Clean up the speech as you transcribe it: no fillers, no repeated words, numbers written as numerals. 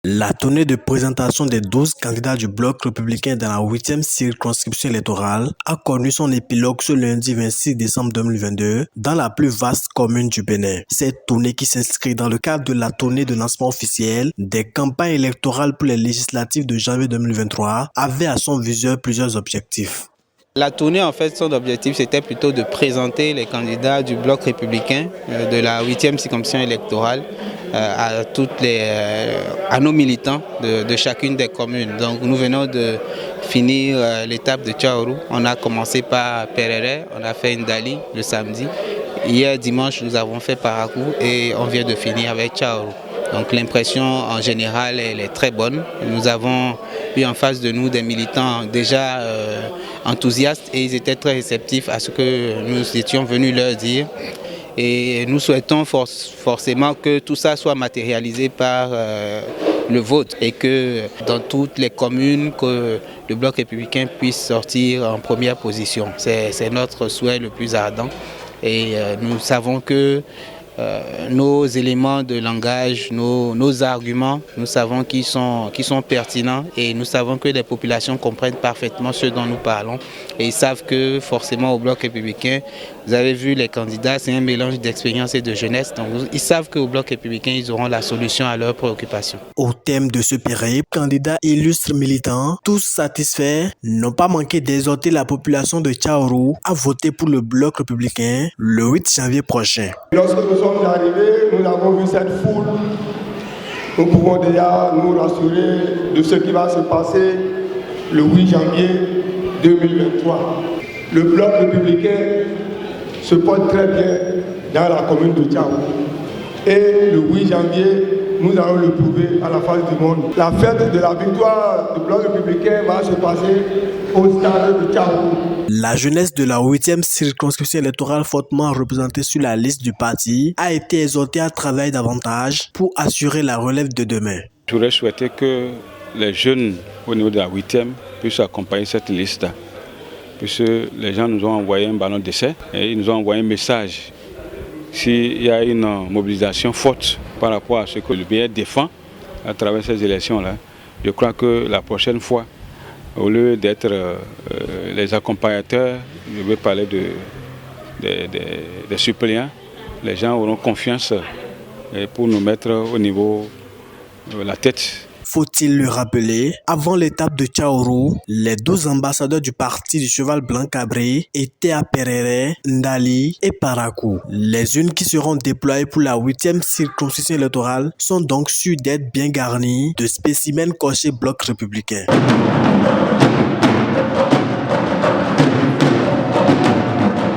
La tournée de présentation des 12 candidats du bloc républicain dans la 8e circonscription électorale a connu son épilogue ce lundi 26 décembre 2022 dans la plus vaste commune du Bénin. Cette tournée qui s'inscrit dans le cadre de la tournée de lancement officiel des campagnes électorales pour les législatives de janvier 2023 avait à son viseur plusieurs objectifs. La tournée, en fait, son objectif, c'était plutôt de présenter les candidats du bloc républicain de la 8e circonscription électorale à nos militants de chacune des communes. Donc nous venons de finir l'étape de Tchaourou. On a commencé par Perere, on a fait Ndali le samedi. Hier dimanche, nous avons fait Parakou et on vient de finir avec Tchaourou. Donc l'impression en général elle est très bonne. Nous avons eu en face de nous des militants déjà enthousiastes et ils étaient très réceptifs à ce que nous étions venus leur dire. Et nous souhaitons forcément que tout ça soit matérialisé par le vote et que dans toutes les communes, que le bloc républicain puisse sortir en première position. C'est notre souhait le plus ardent et nous savons que nos éléments de langage, nos arguments, nous savons qu'ils sont pertinents et nous savons que les populations comprennent parfaitement ce dont nous parlons et ils savent que forcément au bloc républicain, vous avez vu les candidats, c'est un mélange d'expérience et de jeunesse, donc ils savent qu'au bloc républicain, ils auront la solution à leurs préoccupations. Au thème de ce périple, candidats illustres militants, tous satisfaits, n'ont pas manqué d'exhorter la population de Tchaourou à voter pour le bloc républicain le 8 janvier prochain. Lorsque nous sommes arrivés, nous avons vu cette foule. Nous pouvons déjà nous rassurer de ce qui va se passer le 8 janvier 2023. Le bloc républicain se porte très bien dans la commune de Tchaourou. Et le 8 janvier, nous allons le prouver à la face du monde. La fête de la victoire du bloc républicain va se passer au stade de Tchaourou. La jeunesse de la 8e circonscription électorale fortement représentée sur la liste du parti a été exhortée à travailler davantage pour assurer la relève de demain. J'aurais souhaité que les jeunes au niveau de la 8e puissent accompagner cette liste, puisque les gens nous ont envoyé un ballon d'essai et ils nous ont envoyé un message. S'il y a une mobilisation forte par rapport à ce que le bien défend à travers ces élections-là, je crois que la prochaine fois, au lieu d'être les accompagnateurs, je veux parler des suppléants, les gens auront confiance pour nous mettre au niveau de la tête. Faut-il le rappeler, avant l'étape de Tchaourou, les 12 ambassadeurs du parti du cheval blanc cabré étaient à Perere, Ndali et Parakou. Les unes qui seront déployées pour la 8e circonscription électorale sont donc sûres d'être bien garnies de spécimens cochés bloc républicain.